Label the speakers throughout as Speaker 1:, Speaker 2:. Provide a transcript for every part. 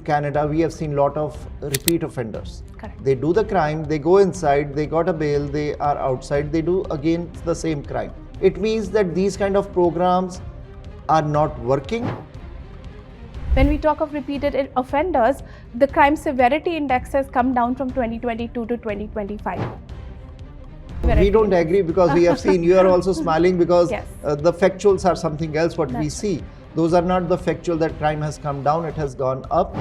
Speaker 1: Canada, we have seen a lot of repeat offenders.
Speaker 2: Correct.
Speaker 1: They do the crime, they go inside, they got a bail, they are outside, they do again the same crime. It means that these kind of programs are not working.
Speaker 2: When we talk of repeated offenders, the crime severity index has come down from 2022 to 2025.
Speaker 1: We don't agree because we have seen, you are also smiling because
Speaker 2: Yes.
Speaker 1: The factuals are something else what we
Speaker 2: That's
Speaker 1: see. Those are not the factual that crime has come down, it has gone up.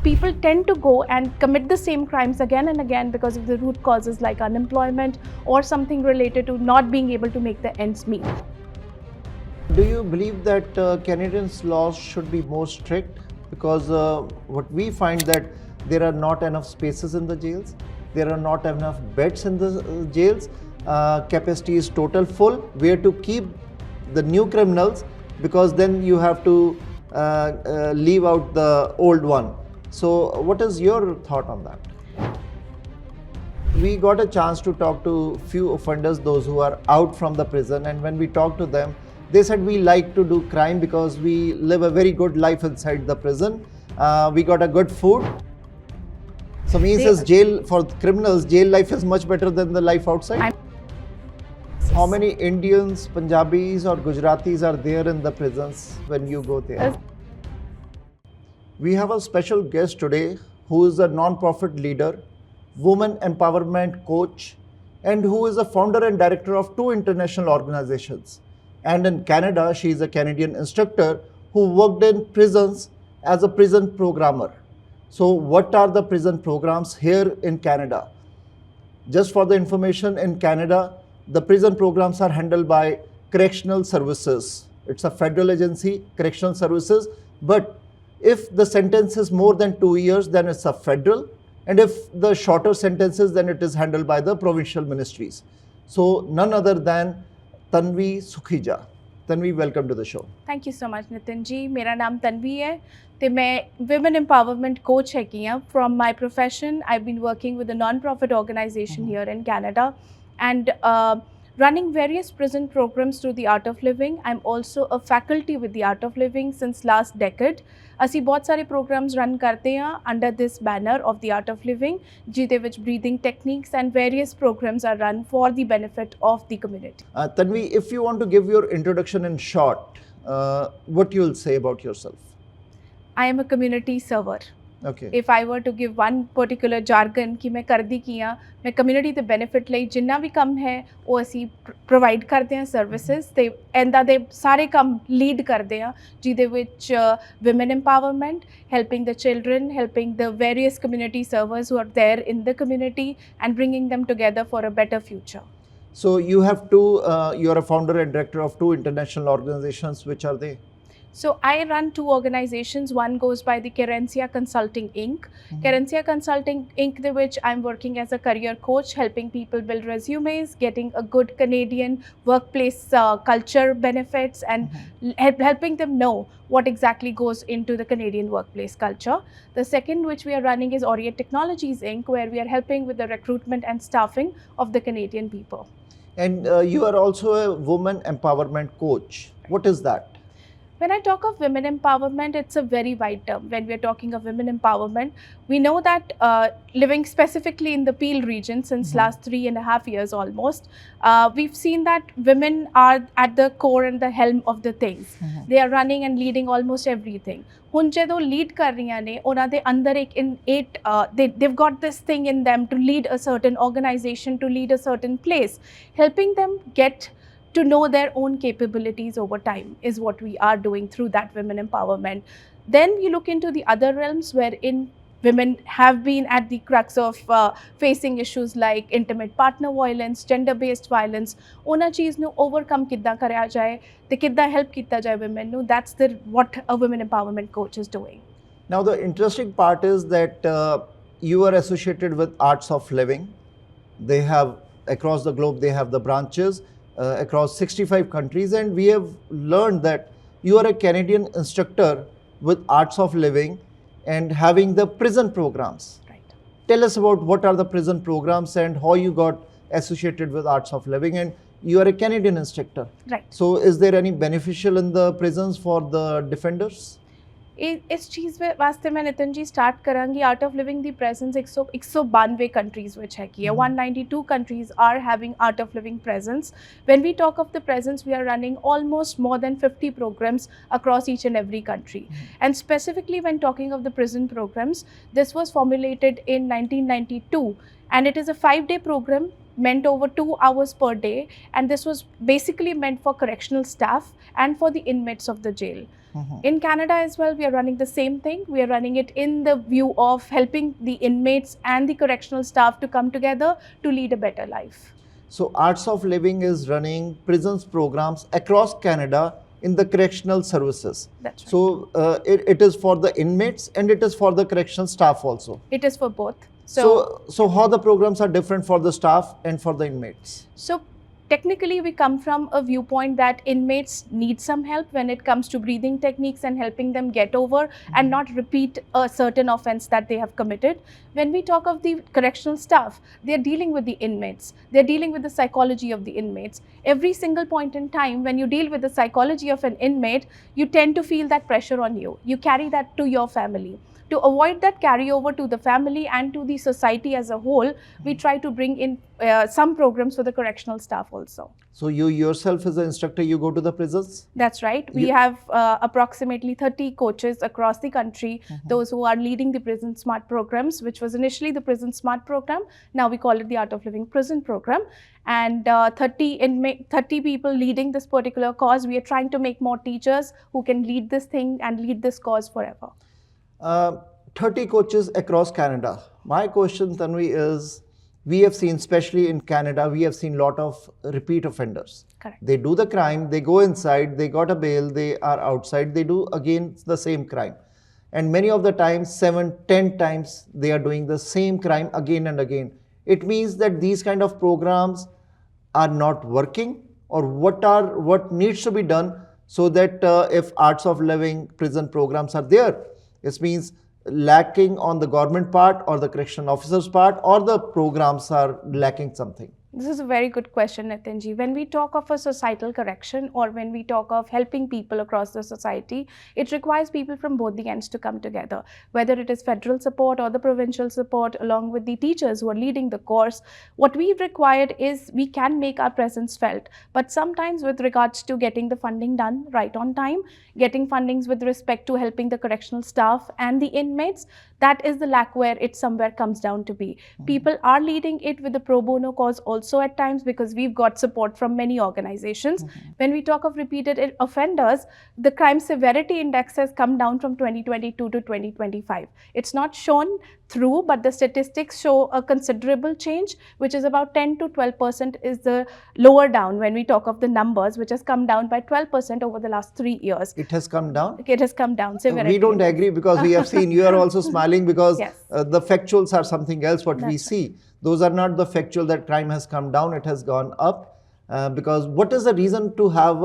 Speaker 2: People tend to go and commit the same crimes again and again because of the root causes like unemployment or something related to not being able to make the ends meet.
Speaker 1: Do you believe that Canadians' laws should be more strict? Because what we find that there are not enough spaces in the jails, there are not enough beds in the jails, capacity is total full, where to keep the new criminals, because then you have to leave out the old one. So what is your thought on that? We got a chance to talk to few offenders, those who are out from the prison, and when we talked to them, they said we like to do crime because we live a very good life inside the prison. We got a good food. So means as jail for criminals, jail life is much better than the life outside. How many Indians, Punjabis or Gujaratis are there in the prisons when you go there? We have a special guest today who is a non-profit leader, woman empowerment coach, and who is a founder and director of 2 international organizations. And in Canada, she is a Canadian instructor who worked in prisons as a prison programmer. So what are the prison programs here in Canada? Just for the information, in Canada, the prison programs are handled by Correctional Services. It's a federal agency, Correctional Services. But if the sentence is more than 2 years, then it's a federal. And if the shorter sentences, then it is handled by the provincial ministries. So none other than Tanvi Sukhija. Tanvi, welcome to the show.
Speaker 2: Thank you so much, Nitin ji. मेरा नाम तन्वी है ते मैं women empowerment coach हैगी हाँ. From my profession, I've been working with a non-profit organization here in Canada and running various prison programs through the Art of Living. I'm also a faculty with the Art of Living since last decade. ਅਸੀਂ ਬਹੁਤ ਸਾਰੇ programs run करते हैं under this banner of the Art of Living, ਜਿਹਦੇ ਵਿੱਚ breathing techniques and various programs are run for the benefit of the community.
Speaker 1: Tanvi, if you want to give your introduction in short, what you will say about yourself?
Speaker 2: I am a community server.
Speaker 1: Okay.
Speaker 2: If I were to give one particular jargon कि मैं करदी की हाँ, मैं community ਦੇ benefit ਲਈ जिन्ना भी ਕੰਮ है ਉਹ ਅਸੀਂ provide ਕਰਦੇ ਹਾਂ services ਤੇ ਇਹਦਾ ਦੇ ਸਾਰੇ ਕੰਮ lead ਕਰਦੇ ਹਾਂ ਜਿਹਦੇ ਵਿੱਚ women empowerment, helping the children, helping the various community servers who are there in the community and bringing them together for a better future.
Speaker 1: So you have you are a founder and director of 2 international organizations. Which are they?
Speaker 2: So I run 2 organizations. One goes by the Kerencia Consulting Inc. Kerencia Consulting Inc. the which I'm working as a career coach, helping people build resumes, getting a good Canadian workplace culture benefits and helping them know what exactly goes into the Canadian workplace culture. The second which we are running is Orient Technologies Inc., where we are helping with the recruitment and staffing of the Canadian people.
Speaker 1: And you are also a woman empowerment coach. What is that?
Speaker 2: When I talk of women empowerment, it's a very wide term. When we are talking of women empowerment, we know that living specifically in the Peel region since last 3.5 years almost, we've seen that women are at the core and the helm of the things. They are running and leading almost everything. ਹੁਣ ਜਦੋਂ lead ਕਰ ਰਹੀਆਂ ਨੇ ਉਹਨਾਂ ਦੇ ਅੰਦਰ ਇੱਕ innate they've got this thing in them to lead a certain organization, to lead a certain place, helping them get to know their own capabilities over time is what we are doing through that women empowerment. Then you look into the other realms wherein women have been at the crux of facing issues like intimate partner violence, gender-based violence. Ona cheez nu overcome kidda karya jaye te kidda help kitta jaye women nu. That's what a women empowerment coach is doing.
Speaker 1: Now the interesting part is that you are associated with Arts of Living. They have across the globe, they have the branches across 65 countries, and we have learned that you are a Canadian instructor with Arts of Living and having the prison programs.
Speaker 2: Right.
Speaker 1: Tell us about what are the prison programs and how you got associated with Arts of Living, and you are a Canadian instructor.
Speaker 2: Right.
Speaker 1: So is there any beneficial in the prisons for the defenders?
Speaker 2: इस चीज़ में वास्ते मैं Nitin ji start करांगी art of living the presence 192 countries which है की है 192 countries are having art of living presence. When we talk of the presence, we are running almost more than 50 programs across each and every country. And specifically when talking of the prison programs, this was formulated in 1992 and it is a 5-day program meant over 2 hours per day, and this was basically meant for correctional staff and for the inmates of the jail. In Canada as well, we are running the same thing. We are running it in the view of helping the inmates and the correctional staff to come together to lead a better life.
Speaker 1: So Arts of Living is running prisons programs across Canada in the correctional services.
Speaker 2: That's right.
Speaker 1: So it is for the inmates and it is for the correctional staff also.
Speaker 2: It is for both.
Speaker 1: So how the programs are different for the staff and for the inmates?
Speaker 2: So technically, we come from a viewpoint that inmates need some help when it comes to breathing techniques and helping them get over and not repeat a certain offense that they have committed. When we talk of the correctional staff, they're dealing with the inmates. They're dealing with the psychology of the inmates. Every single point in time, when you deal with the psychology of an inmate, you tend to feel that pressure on you. You carry that to your family. To avoid that carryover to the family and to the society as a whole, we try to bring in some programs for the correctional staff also.
Speaker 1: So you yourself as an instructor, you go to the prisons?
Speaker 2: That's right. We have approximately 30 coaches across the country, those who are leading the Prison Smart programs, which was initially the Prison Smart program. Now we call it the Art of Living Prison program. And 30 people leading this particular cause. We are trying to make more teachers who can lead this thing and lead this cause forever.
Speaker 1: 30 coaches across Canada. My question, Tanvi, is we have seen, especially in Canada, we have seen a lot of repeat offenders.
Speaker 2: Correct.
Speaker 1: They do the crime, they go inside, they got a bail, they are outside, they do again the same crime. And many of the times, 7, 10 times, they are doing the same crime again and again. It means that these kind of programs are not working, or what needs to be done so that if Arts of Living prison programs are there, it means lacking on the government part or the correctional officer's part, or the programs are lacking something.
Speaker 2: This is a very good question, Nitinji. When we talk of a societal correction or when we talk of helping people across the society, it requires people from both the ends to come together, whether it is federal support or the provincial support, along with the teachers who are leading the course. What we've required is we can make our presence felt, but sometimes with regards to getting the funding done right on time, getting fundings with respect to helping the correctional staff and the inmates, that is the lack where it somewhere comes down to be. People are leading it with the pro bono cause also at times, because we've got support from many organizations. When we talk of repeated offenders, the crime severity index has come down from 2022 to 2025. It's not shown through, but the statistics show a considerable change, which is about 10 to 12% is the lower down when we talk of the numbers, which has come down by 12% over the last 3 years.
Speaker 1: It has come down?
Speaker 2: It has come down. Severity.
Speaker 1: We don't agree, because we have seen, you are also smiling because
Speaker 2: Yes.
Speaker 1: The factuals are something else what we
Speaker 2: That's
Speaker 1: see. Those are not the factual that crime has come down, it has gone up. Because what is the reason to have,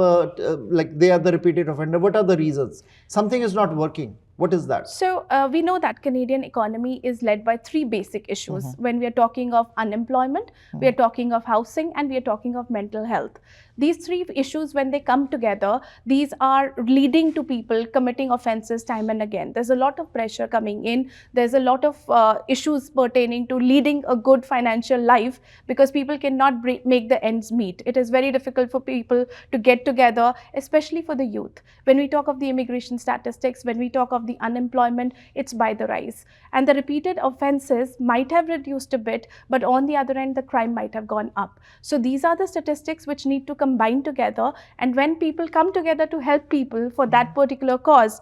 Speaker 1: like they are the repeated offender, what are the reasons? Something is not working. What is that?
Speaker 2: So we know that Canadian economy is led by 3 basic issues. When we are talking of unemployment, we are talking of housing, and we are talking of mental health. These 3 issues, when they come together, these are leading to people committing offenses time and again. There's a lot of pressure coming in. There's a lot of issues pertaining to leading a good financial life, because people cannot make the ends meet. It is very difficult for people to get together, especially for the youth. When we talk of the immigration statistics, when we talk of the unemployment, it's by the rise. And the repeated offenses might have reduced a bit, but on the other end, the crime might have gone up. So these are the statistics which need to combine together. And when people come together to help people for that particular cause,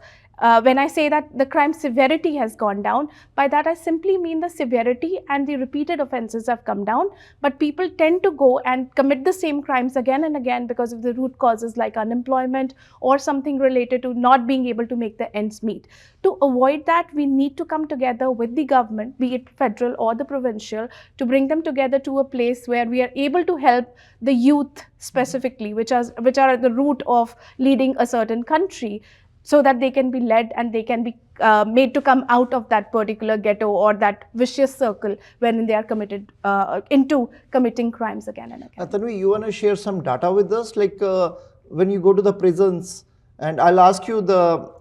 Speaker 2: when I say that the crime severity has gone down, by that I simply mean the severity and the repeated offenses have come down, but people tend to go and commit the same crimes again and again because of the root causes like unemployment or something related to not being able to make the ends meet. To avoid that, we need to come together with the government, be it federal or the provincial, to bring them together to a place where we are able to help the youth specifically, which are at the root of leading a certain country, so that they can be led and they can be made to come out of that particular ghetto or that vicious circle when they are committed into committing crimes again and again.
Speaker 1: Tanvi, you want to share some data with us? Like when you go to the prisons And I'll ask you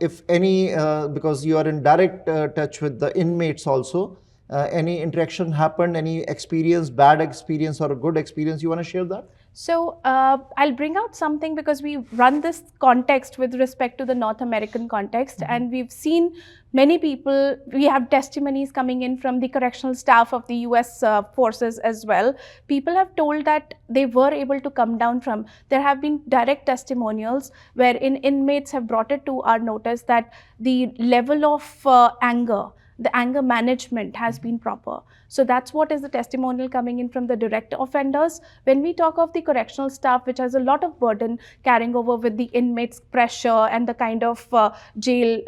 Speaker 1: if any, because you are in direct touch with the inmates also, any interaction happened, any experience, bad experience or a good experience, you want to share that?
Speaker 2: So I'll bring out something because we run this context with respect to the North American context, and we've seen many people, we have testimonies coming in from the correctional staff of the US forces as well. People have told that they were able to come down from, there have been direct testimonials wherein inmates have brought it to our notice that the level of anger, the anger management has been proper. So that's what is the testimonial coming in from the direct offenders. When we talk of the correctional staff, which has a lot of burden carrying over with the inmates' pressure and the kind of jail,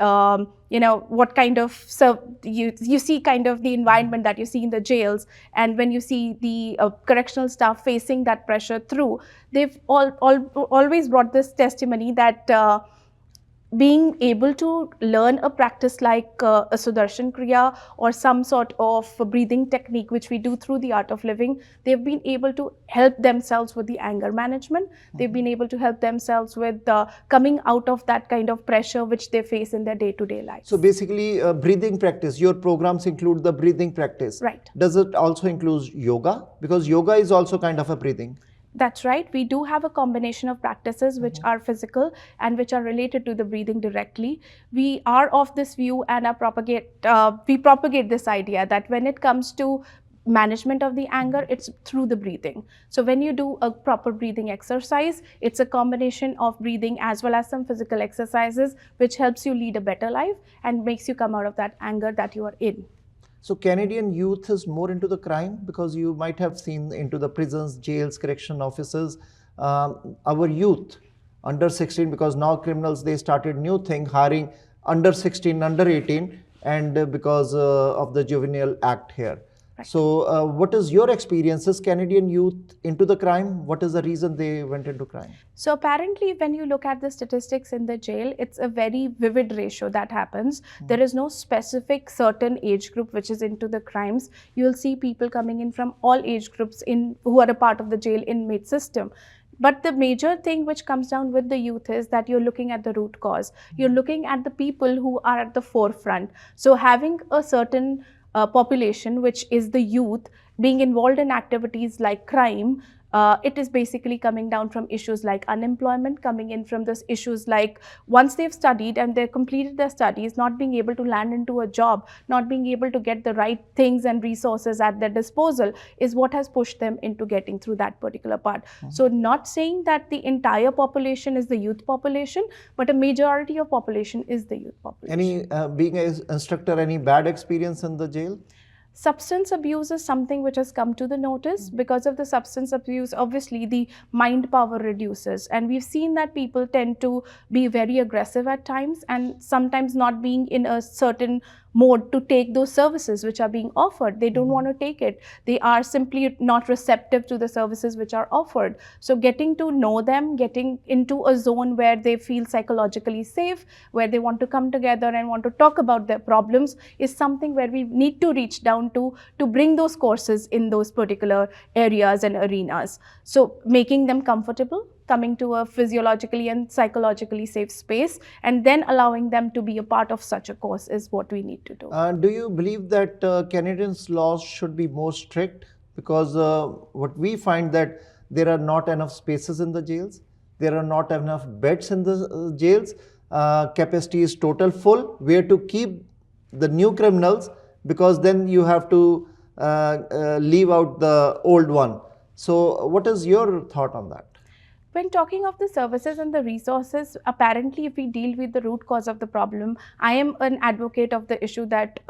Speaker 2: what kind of, you see kind of the environment that you see in the jails, and when you see the correctional staff facing that pressure through, they've always brought this testimony that being able to learn a practice like a Sudarshan Kriya or some sort of breathing technique, which we do through the art of living, they've been able to help themselves with the anger management. They've been able to help themselves with coming out of that kind of pressure which they face in their day-to-day life.
Speaker 1: So basically, breathing practice, your programs include the breathing practice.
Speaker 2: Right.
Speaker 1: Does it also include yoga? Because yoga is also kind of a breathing.
Speaker 2: That's right. We do have a combination of practices which are physical and which are related to the breathing directly. We are of this view and we propagate this idea that when it comes to management of the anger, it's through the breathing. So when you do a proper breathing exercise, it's a combination of breathing as well as some physical exercises which helps you lead a better life and makes you come out of that anger that you are in.
Speaker 1: So Canadian youth is more into the crime, because you might have seen into the prisons, jails, correction offices, our youth under 16, because now criminals, they started new thing, hiring under 16, under 18, and because of the Juvenile Act here. Right. So what is your experiences, Canadian youth into the crime? What is the reason they went into crime?
Speaker 2: So apparently, when you look at the statistics in the jail, it's a very vivid ratio that happens. There is no specific certain age group which is into the crimes. You'll see people coming in from all age groups who are a part of the jail inmate system. But the major thing which comes down with the youth is that you're looking at the root cause. You're looking at the people who are at the forefront. So having a certain population, which is the youth, being involved in activities like crime, it is basically coming down from issues like unemployment, coming in from those issues like once they've studied and they've completed their studies, not being able to land into a job, not being able to get the right things and resources at their disposal is what has pushed them into getting through that particular part. So not saying that the entire population is the youth population, but a majority of population is the youth population.
Speaker 1: Any, being an instructor, any bad experience in the jail?
Speaker 2: Substance abuse is something which has come to the notice. Because of the substance abuse, obviously the mind power reduces, and we've seen that people tend to be very aggressive at times and sometimes not being in a certain mode to take those services which are being offered. They don't want to take it. They are simply not receptive to the services which are offered. So getting to know them, getting into a zone where they feel psychologically safe, where they want to come together and want to talk about their problems is something where we need to reach down to bring those courses in those particular areas and arenas. So making them comfortable, coming to a physiologically and psychologically safe space, and then allowing them to be a part of such a course is what we need to do.
Speaker 1: Do you believe that Canadians' laws should be more strict? Because what we find that there are not enough spaces in the jails, there are not enough beds in the jails, capacity is total full, where to keep the new criminals, because then you have to leave out the old one. So what is your thought on that?
Speaker 2: When talking of the services and the resources, apparently if we deal with the root cause of the problem, I am an advocate of the issue that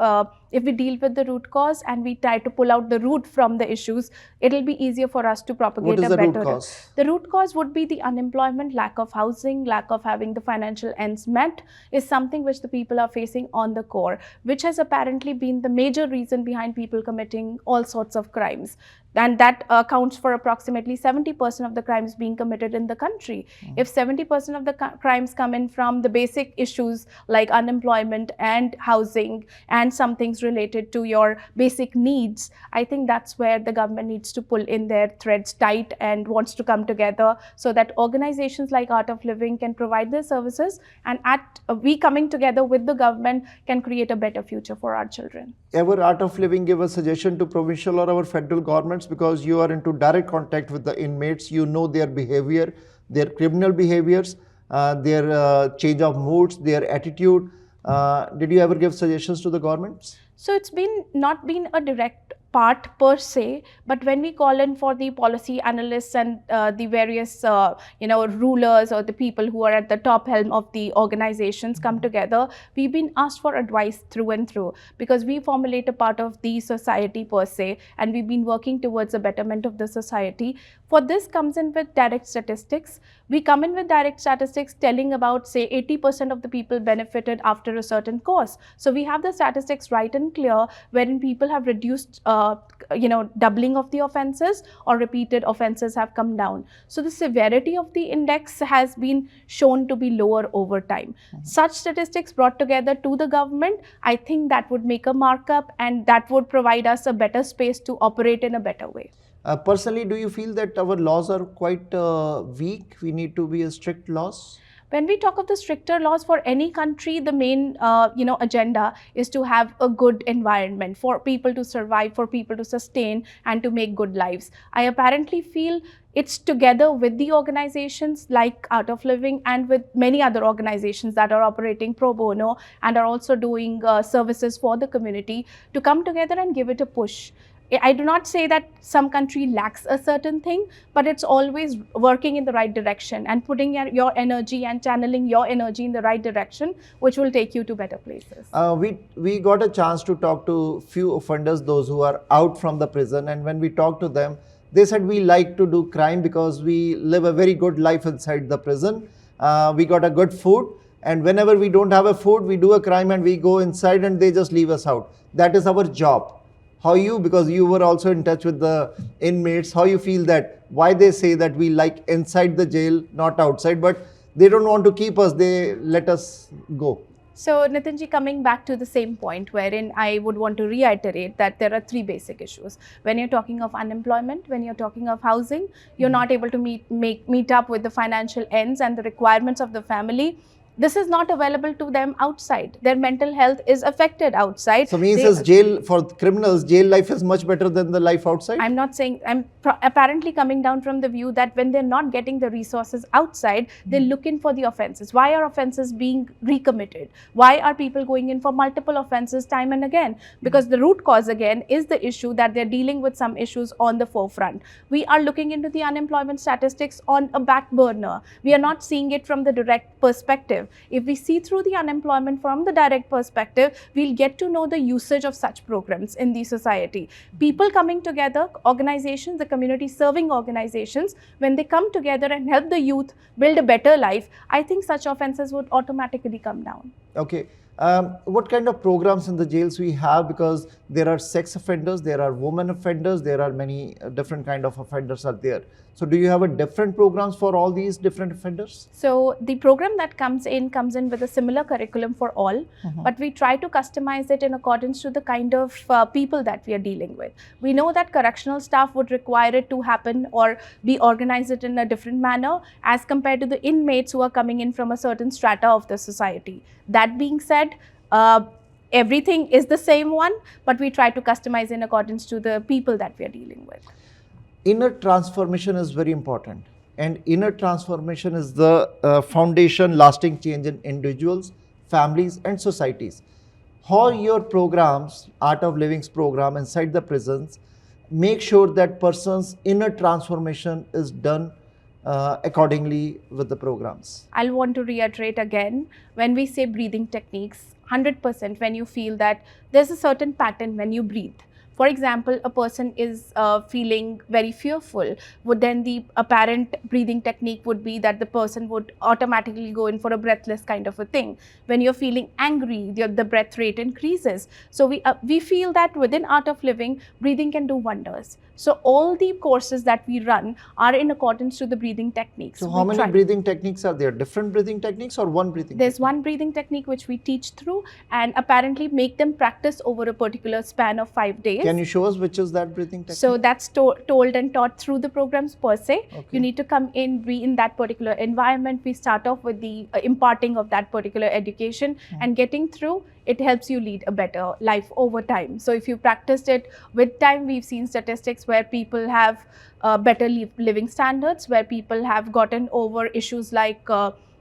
Speaker 2: if we deal with the root cause and we try to pull out the root from the issues, it'll be easier for us to propagate
Speaker 1: a better.
Speaker 2: What is the root cause? The root cause would be the unemployment, lack of housing, lack of having the financial ends met is something which the people are facing on the core, which has apparently been the major reason behind people committing all sorts of crimes. and that accounts for approximately 70% of the crimes being committed in the country. If 70% of the crimes come in from the basic issues like unemployment and housing and some things related to your basic needs, I think that's where the government needs to pull in their threads tight and wants to come together so that organizations like Art of Living can provide their services, and we coming together with the government can create a better future for our children.
Speaker 1: Ever Art of Living give a suggestion to provincial or our federal governments, because you are into direct contact with the inmates, you know their behavior, their criminal behaviors, their change of moods, their attitude. Did you ever give suggestions to the governments?
Speaker 2: So it's not been a direct part per se, but when we call in for the policy analysts and the various rulers or the people who are at the top helm of the organizations come together, we've been asked for advice through and through, because we formulate a part of the society per se, and we've been working towards the betterment of the society. For this comes in with direct statistics. We come in with direct statistics telling about, say, 80% of the people benefited after a certain course. So we have the statistics right and clear, wherein people have reduced doubling of the offenses, or repeated offenses have come down. So the severity of the index has been shown to be lower over time. Such statistics brought together to the government, I think that would make a markup, and that would provide us a better space to operate in a better way.
Speaker 1: Personally, do you feel that our laws are quite weak? We need to be a strict laws?
Speaker 2: When we talk of the stricter laws for any country, the main agenda is to have a good environment for people to survive, for people to sustain, and to make good lives. I apparently feel it's together with the organizations like Art of Living and with many other organizations that are operating pro bono and are also doing services for the community to come together and give it a push. I do not say that some country lacks a certain thing, but it's always working in the right direction and putting your energy and channeling your energy in the right direction, which will take you to better places.
Speaker 1: We got a chance to talk to few offenders, those who are out from the prison, and when we talked to them, they said we like to do crime because we live a very good life inside the prison. We got a good food, and whenever we don't have a food, we do a crime and we go inside and they just leave us out. That is our job. How you, because you were also in touch with the inmates, how you feel that, why they say that we like inside the jail, not outside, but they don't want to keep us, they let us go.
Speaker 2: So Nitinji, coming back to the same point, wherein I would want to reiterate that there are three basic issues. When you're talking of unemployment, when you're talking of housing, you're not able to meet up with the financial ends and the requirements of the family. This is not available to them outside. Their mental health is affected outside.
Speaker 1: So means as jail, for criminals, jail life is much better than the life outside?
Speaker 2: I'm not saying, I'm apparently coming down from the view that when they're not getting the resources outside, they're looking for the offenses. Why are offenses being recommitted? Why are people going in for multiple offenses time and again? Because the root cause again is the issue that they're dealing with some issues on the forefront. We are looking into the unemployment statistics on a back burner. We are not seeing it from the direct perspective. If we see through the unemployment from the direct perspective, we'll get to know the usage of such programs in the society. People coming together, organizations, the community serving organizations, when they come together and help the youth build a better life, I think such offenses would automatically come down.
Speaker 1: Okay. What kind of programs in the jails we have? Because there are sex offenders, there are women offenders, there are many different kind of offenders are there. So do you have a different programs for all these different offenders?
Speaker 2: So the program that comes in with a similar curriculum for all, but we try to customize it in accordance to the kind of people that we are dealing with. We know that correctional staff would require it to happen or be organized it in a different manner as compared to the inmates who are coming in from a certain strata of the society. That being said, everything is the same one, but we try to customize in accordance to the people that we are dealing with.
Speaker 1: Inner transformation is very important, and inner transformation is the foundation lasting change in individuals, families and societies. How your programs, Art of Living's program inside the prisons, make sure that person's inner transformation is done accordingly with the programs?
Speaker 2: I'll want to reiterate again, when we say breathing techniques, 100% when you feel that there's a certain pattern when you breathe. For example, a person is feeling very fearful, would then the apparent breathing technique would be that the person would automatically go in for a breathless kind of a thing. When you're feeling angry, the breath rate increases. So we feel that within Art of Living, breathing can do wonders. So all the courses that we run are in accordance to the breathing techniques.
Speaker 1: So how many breathing techniques are there? Different breathing techniques or one breathing
Speaker 2: There's
Speaker 1: technique?
Speaker 2: one breathing technique which we teach through and apparently make them practice over a particular span of 5 days.
Speaker 1: Can you show us which is that breathing technique?
Speaker 2: So that's told and taught through the programs per se.
Speaker 1: Okay.
Speaker 2: You need to come in, be in that particular environment. We start off with the imparting of that particular education and getting through. It helps you lead a better life over time. So if you practiced it with time, we've seen statistics where people have better living standards, where people have gotten over issues like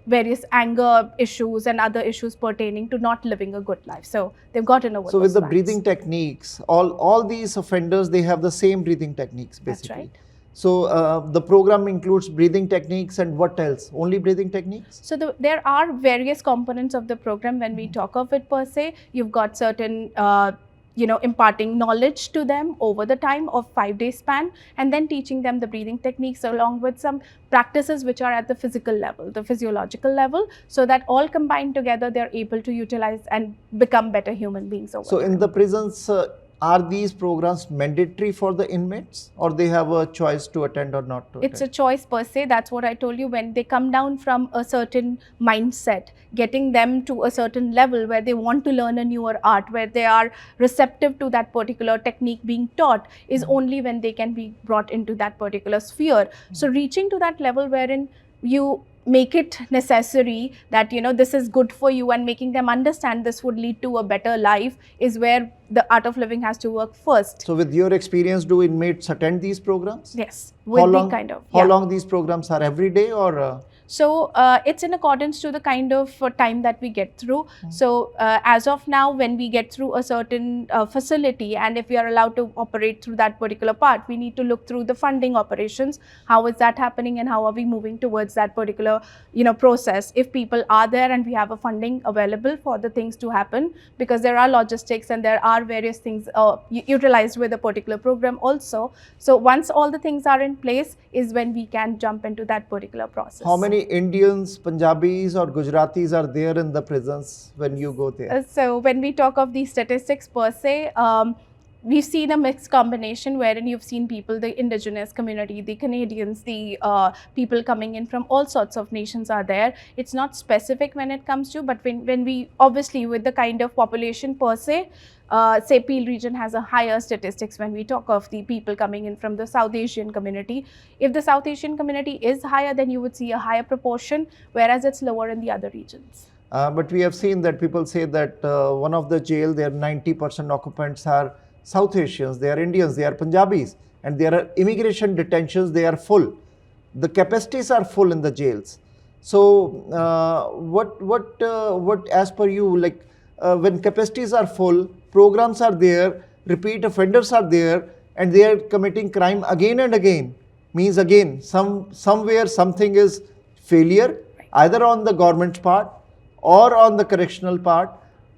Speaker 2: various anger issues and other issues pertaining to not living a good life. So they've gotten over.
Speaker 1: So with the
Speaker 2: facts.
Speaker 1: breathing techniques, all these offenders, they have the same breathing techniques basically.
Speaker 2: That's right.
Speaker 1: So the program includes breathing techniques and what else? Only breathing techniques?
Speaker 2: So there are various components of the program when we talk of it per se. You've got certain imparting knowledge to them over the time of 5-day span, and then teaching them the breathing techniques along with some practices which are at the physical level, the physiological level, so that all combined together they're able to utilize and become better human beings over
Speaker 1: So
Speaker 2: time.
Speaker 1: in the prisons, are these programs mandatory for the inmates or they have a choice to attend or not to
Speaker 2: It's a
Speaker 1: attend?
Speaker 2: choice per se. That's what I told you. When they come down from a certain mindset, getting them to a certain level where they want to learn a newer art, where they are receptive to that particular technique being taught, is only when they can be brought into that particular sphere. So reaching to that level wherein you make it necessary that this is good for you, and making them understand this would lead to a better life, is where the Art of Living has to work first.
Speaker 1: So with your experience, do inmates attend these programs?
Speaker 2: Yes, with
Speaker 1: How long these programs are? Every day or?
Speaker 2: So it's in accordance to the kind of time that we get through. So as of now, when we get through a certain facility, and if we are allowed to operate through that particular part, we need to look through the funding operations. How is that happening, and how are we moving towards that particular process? If people are there and we have a funding available for the things to happen, because there are logistics and there are various things utilized with a particular program also. So once all the things are in place is when we can jump into that particular process.
Speaker 1: How many Indians, Punjabis or Gujaratis are there in the prisons when you go there?
Speaker 2: So when we talk of these statistics per se, we've seen a mixed combination wherein you've seen people, the indigenous community, the Canadians, the people coming in from all sorts of nations are there. It's not specific when it comes to, but when we obviously with the kind of population per se, say Peel region has a higher statistics when we talk of the people coming in from the South Asian community. If the South Asian community is higher, then you would see a higher proportion, whereas it's lower in the other regions.
Speaker 1: But we have seen that people say that one of the jail, their 90% occupants are South Asians, they are Indians, they are Punjabis, and there are immigration detentions, they are full. The capacities are full in the jails. So what as per you, like when capacities are full, programs are there, repeat offenders are there, and they are committing crime again and again, means again somewhere something is failure, either on the government's part or on the correctional part,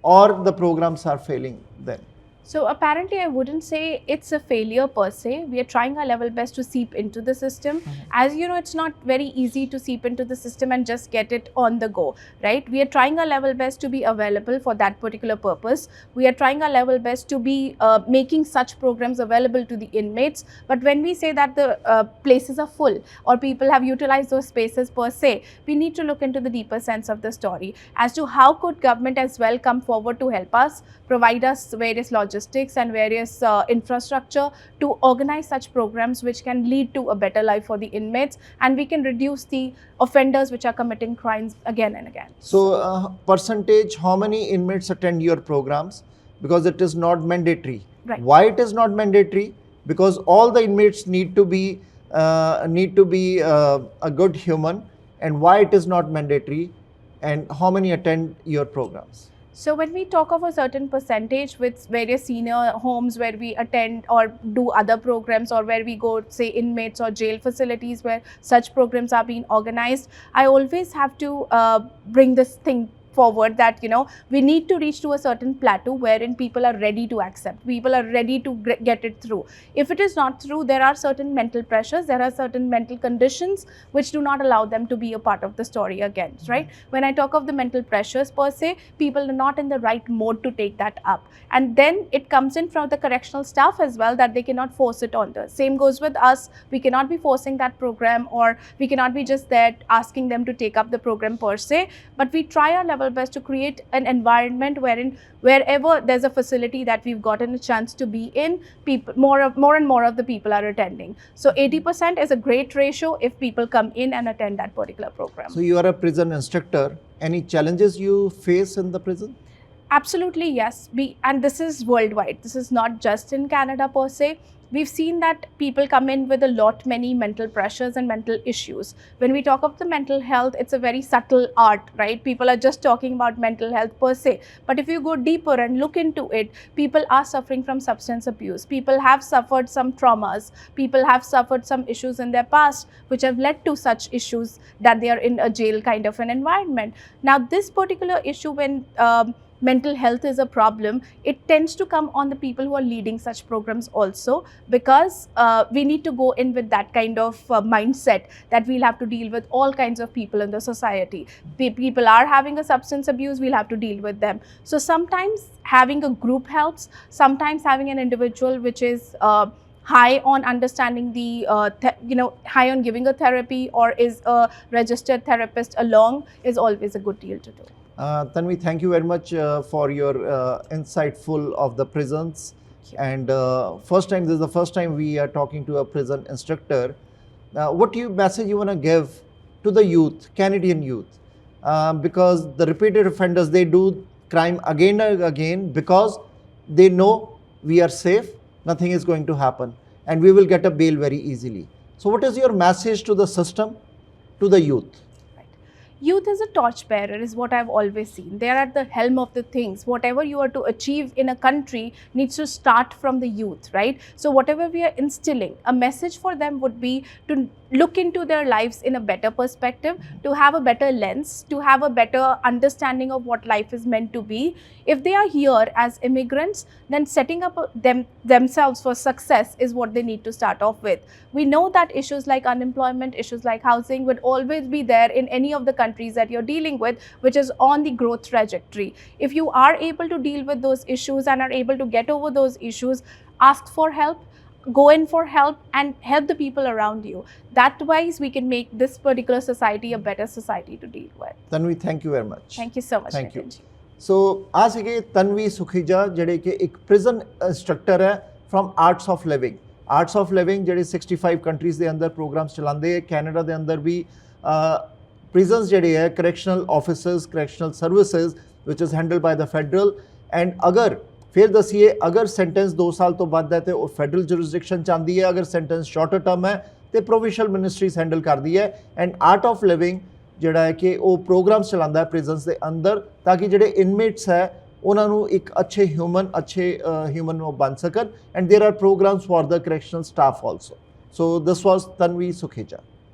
Speaker 1: or the programs are failing then.
Speaker 2: So apparently I wouldn't say it's a failure per se. We are trying our level best to seep into the system. As you know, it's not very easy to seep into the system and just get it on the go, right? We are trying our level best to be available for that particular purpose. We are trying our level best to be making such programs available to the inmates. But when we say that the places are full or people have utilized those spaces per se, we need to look into the deeper sense of the story as to how could government as well come forward to help us, provide us various logistics and various infrastructure to organize such programs which can lead to a better life for the inmates, and we can reduce the offenders which are committing crimes again and again.
Speaker 1: So percentage, how many inmates attend your programs? Because it is not mandatory.
Speaker 2: Right.
Speaker 1: Why it is not mandatory? Because all the inmates need to be a good human. And why it is not mandatory? And how many attend your programs?
Speaker 2: So when we talk of a certain percentage with various senior homes where we attend or do other programs, or where we go, say, inmates or jail facilities where such programs are being organized, I always have to bring this thing forward that we need to reach to a certain plateau wherein people are ready to accept, people are ready to get it through. If it is not through, there are certain mental pressures, there are certain mental conditions which do not allow them to be a part of the story again, right? When I talk of the mental pressures per se, people are not in the right mode to take that up, and then it comes in from the correctional staff as well, that they cannot force it on the same goes with us. We cannot be forcing that program, or we cannot be just there asking them to take up the program per se, but we try our level best to create an environment wherein wherever there's a facility that we've gotten a chance to be in, people more and more of the people are attending. So 80% is a great ratio if people come in and attend that particular program.
Speaker 1: So you are a prison instructor. Any challenges you face in the prison?
Speaker 2: Absolutely, yes. And this is worldwide. This is not just in Canada per se. We've seen that people come in with many mental pressures and mental issues. When we talk of the mental health, it's a very subtle art, right? People are just talking about mental health per se. But if you go deeper and look into it, people are suffering from substance abuse. People have suffered some traumas. People have suffered some issues in their past, which have led to such issues that they are in a jail kind of an environment. Now, this particular issue, when mental health is a problem, it tends to come on the people who are leading such programs also, because we need to go in with that kind of mindset that we'll have to deal with all kinds of people in the society. People are having a substance abuse, we'll have to deal with them. So sometimes having a group helps, sometimes having an individual which is high on understanding the, high on giving a therapy, or is a registered therapist along, is always a good deal to do.
Speaker 1: Tanvi, thank you very much for your insightful of the prisons. And this is the first time we are talking to a prison instructor. What message you want to give to the youth, Canadian youth? Because the repeated offenders, they do crime again and again because they know we are safe, nothing is going to happen, and we will get a bail very easily. So what is your message to the system, to the youth?
Speaker 2: Youth is a torchbearer, is what I've always seen. They are at the helm of the things. Whatever you are to achieve in a country needs to start from the youth, right? So whatever we are instilling, a message for them would be to look into their lives in a better perspective, to have a better lens, to have a better understanding of what life is meant to be. If they are here as immigrants, then setting up themselves for success is what they need to start off with. We know that issues like unemployment, issues like housing would always be there in any of the countries that you're dealing with, which is on the growth trajectory. If you are able to deal with those issues and are able to get over those issues, ask for help, go in for help, and help the people around you. That wise, we can make this particular society a better society to deal with.
Speaker 1: Tanvi, thank you very much.
Speaker 2: Thank you so much.
Speaker 1: Thank you. So, ਆ ਸੀਗੇ ਤਨਵੀ ਸੁਖੀਜਾ, ਜਿਹੜੇ ਕਿ ਇੱਕ prison instructor ਹੈ from arts of living. Arts of living ਜਿਹੜੇ 65 countries ਦੇ ਅੰਦਰ programs ਚਲਾਉਂਦੇ ਹੈ। ਕੈਨੇਡਾ ਦੇ ਅੰਦਰ ਵੀ prisons ਜਿਹੜੇ ਹੈ correctional officers, correctional services which is handled by the federal, and ਅਗਰ ਫਿਰ ਦਸੀਏ ਅਗਰ ਸੈਂਟੈਂਸ 2 ਸਾਲ ਤੋਂ ਵੱਧ ਹੈ ਤੇ ਉਹ ਫੈਡਰਲ ਜੁਰਿਸਡਿਕਸ਼ਨ ਚ ਆਉਂਦੀ ਹੈ, ਅਗਰ ਸੈਂਟੈਂਸ ਸ਼ਾਰਟਰ ਟਰਮ ਹੈ ਤੇ ਪ੍ਰੋਵਿੰਸ਼ੀਅਲ ਮਿਨਿਸਟਰੀਜ਼ ਹੈਂਡਲ ਕਰਦੀ ਹੈ। ਐਂਡ ਆਰਟ ਆਫ ਲਿਵਿੰਗ ਜਿਹੜਾ ਹੈ ਕਿ ਉਹ ਪ੍ਰੋਗਰਾਮਸ ਚਲਾਉਂਦਾ ਹੈ ਪ੍ਰਿਜ਼ਨਸ ਦੇ ਅੰਦਰ, ਤਾਂ ਕਿ ਜਿਹੜੇ ਇਨਮੇਟਸ ਹੈ ਉਹਨਾਂ ਨੂੰ ਇੱਕ ਅੱਛੇ ਹਿਊਮਨ ਉਹ ਬਣ ਸਕਣ। And there are programs for the correctional staff also. So this was Tanvi Sukheja.